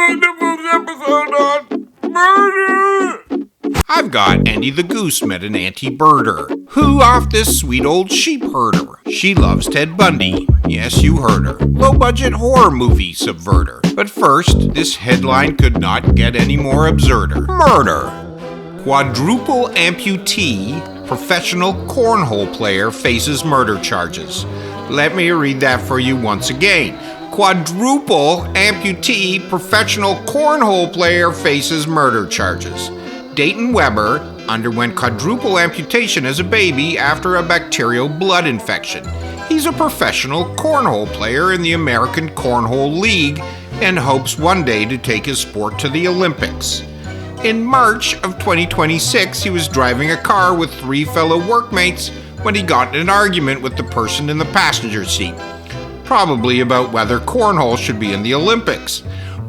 episode on murder. I've got Andy the Goose met an anti-birder. Who off this sweet old sheep herder? She loves Ted Bundy. Yes, you heard her. Low-budget horror movie subverter. But first, this headline could not get any more absurder. Murder. Quadruple amputee, professional cornhole player faces murder charges. Let me read that for you once again. Quadruple amputee, professional cornhole player faces murder charges. Dayton Weber underwent quadruple amputation as a baby after a bacterial blood infection. He's a professional cornhole player in the American Cornhole League and hopes one day to take his sport to the Olympics. In March of 2026, he was driving a car with 3 fellow workmates when he got in an argument with the person in the passenger seat, probably about whether cornhole should be in the Olympics.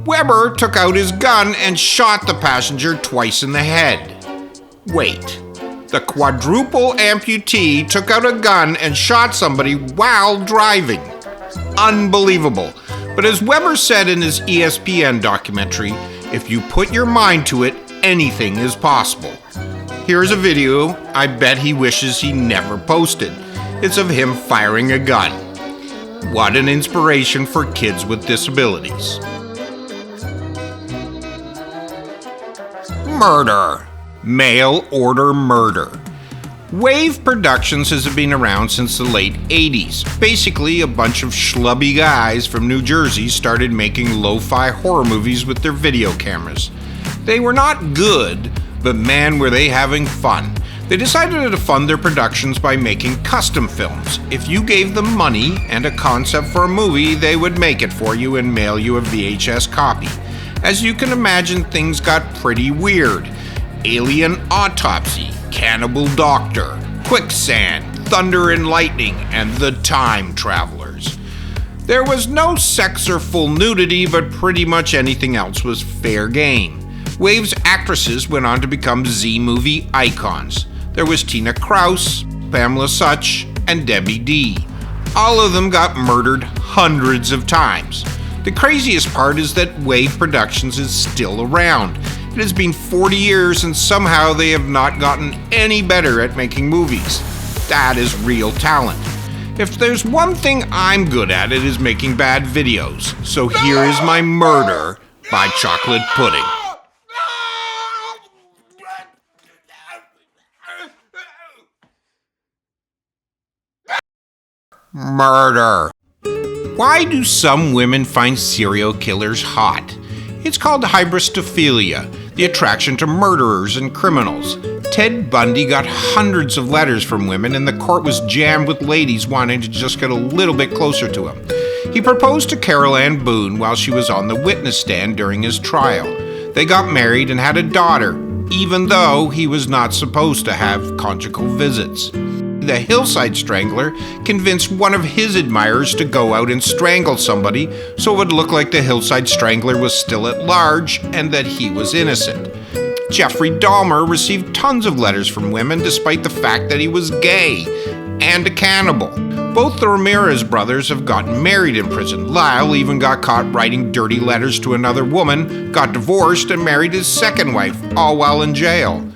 Weber took out his gun and shot the passenger twice in the head. Wait, the quadruple amputee took out a gun and shot somebody while driving. Unbelievable. But as Weber said in his ESPN documentary, if you put your mind to it, anything is possible. Here's a video I bet he wishes he never posted. It's of him firing a gun. What an inspiration for kids with disabilities. Murder. Mail order murder. Wave Productions has been around since the late 80s. Basically, a bunch of schlubby guys from New Jersey started making lo-fi horror movies with their video cameras. They were not good, but man were they having fun. They decided to fund their productions by making custom films. If you gave them money and a concept for a movie, they would make it for you and mail you a VHS copy. As you can imagine, things got pretty weird. Alien Autopsy, Cannibal Doctor, Quicksand, Thunder and Lightning, and The Time Travelers. There was no sex or full nudity, but pretty much anything else was fair game. Wave's actresses went on to become Z-movie icons. There was Tina Kraus, Pamela Such, and Debbie D. All of them got murdered hundreds of times. The craziest part is that Wave Productions is still around. It has been 40 years and somehow they have not gotten any better at making movies. That is real talent. If there's one thing I'm good at, it is making bad videos. So here is my Murder by Chocolate Pudding. Murder. Why do some women find serial killers hot? It's called hybristophilia, the attraction to murderers and criminals. Ted Bundy got hundreds of letters from women and the court was jammed with ladies wanting to just get a little bit closer to him. He proposed to Carol Ann Boone while she was on the witness stand during his trial. They got married and had a daughter, even though he was not supposed to have conjugal visits. The Hillside Strangler convinced one of his admirers to go out and strangle somebody so it would look like the Hillside Strangler was still at large and that he was innocent. Jeffrey Dahmer received tons of letters from women despite the fact that he was gay and a cannibal. Both the Ramirez brothers have gotten married in prison. Lyle even got caught writing dirty letters to another woman, got divorced, and married his second wife, all while in jail.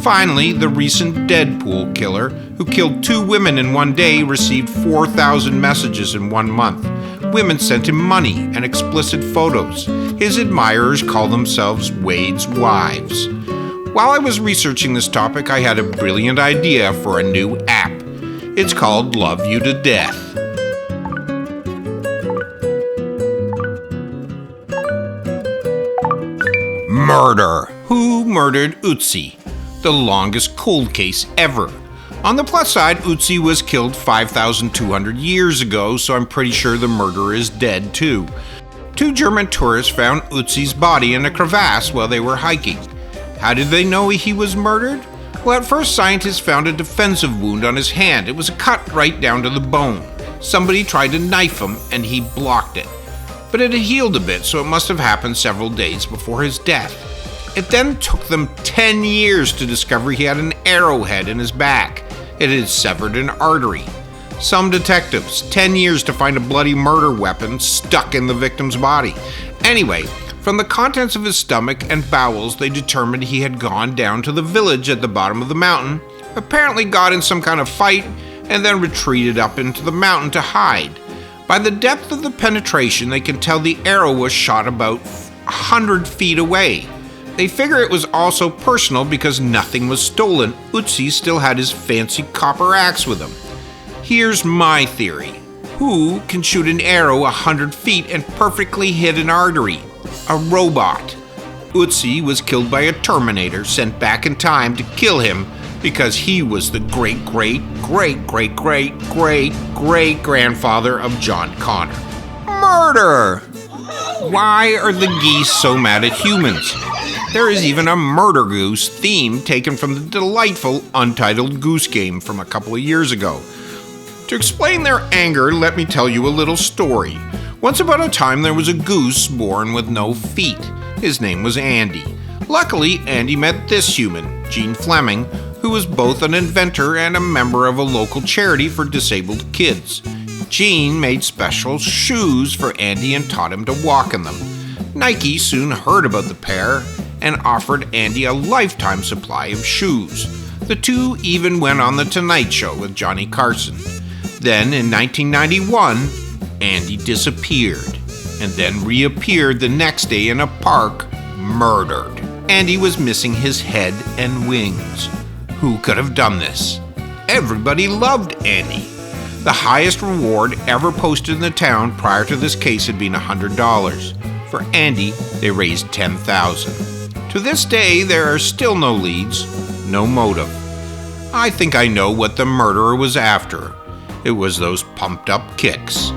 Finally, the recent Deadpool killer, who killed 2 women in one day, received 4,000 messages in 1 month. Women sent him money and explicit photos. His admirers call themselves Wade's wives. While I was researching this topic, I had a brilliant idea for a new app. It's called Love You to Death. Murder. Who murdered Ötzi? The longest cold case ever. On the plus side, Ötzi was killed 5,200 years ago, so I'm pretty sure the murderer is dead too. 2 German tourists found Ötzi's body in a crevasse while they were hiking. How did they know he was murdered? Well, at first scientists found a defensive wound on his hand. It was a cut right down to the bone. Somebody tried to knife him and he blocked it. But it had healed a bit, so it must have happened several days before his death. It then took them 10 years to discover he had an arrowhead in his back. It had severed an artery. Some detectives, 10 years to find a bloody murder weapon stuck in the victim's body. Anyway, From the contents of his stomach and bowels, they determined he had gone down to the village at the bottom of the mountain, apparently got in some kind of fight, and then retreated up into the mountain to hide. By the depth of the penetration, they can tell the arrow was shot about 100 feet away. They figure it was also personal because nothing was stolen. Ötzi still had his fancy copper axe with him. Here's my theory. Who can shoot an arrow 100 feet and perfectly hit an artery? A robot. Ötzi was killed by a Terminator sent back in time to kill him because he was the great-great-great-great-great-great-grandfather of John Connor. Murder! Why are the geese so mad at humans? There is even a murder goose theme taken from the delightful Untitled Goose Game from a couple of years ago. To explain their anger, let me tell you a little story. Once upon a time, there was a goose born with no feet. His name was Andy. Luckily, Andy met this human, Gene Fleming, who was both an inventor and a member of a local charity for disabled kids. Gene made special shoes for Andy and taught him to walk in them. Nike soon heard about the pair and offered Andy a lifetime supply of shoes. The two even went on The Tonight Show with Johnny Carson. Then, in 1991, Andy disappeared, and then reappeared the next day in a park, murdered. Andy was missing his head and wings. Who could have done this? Everybody loved Andy. The highest reward ever posted in the town prior to this case had been $100. For Andy, they raised $10,000. To this day, there are still no leads, no motive. I think I know what the murderer was after. It was those pumped up kicks.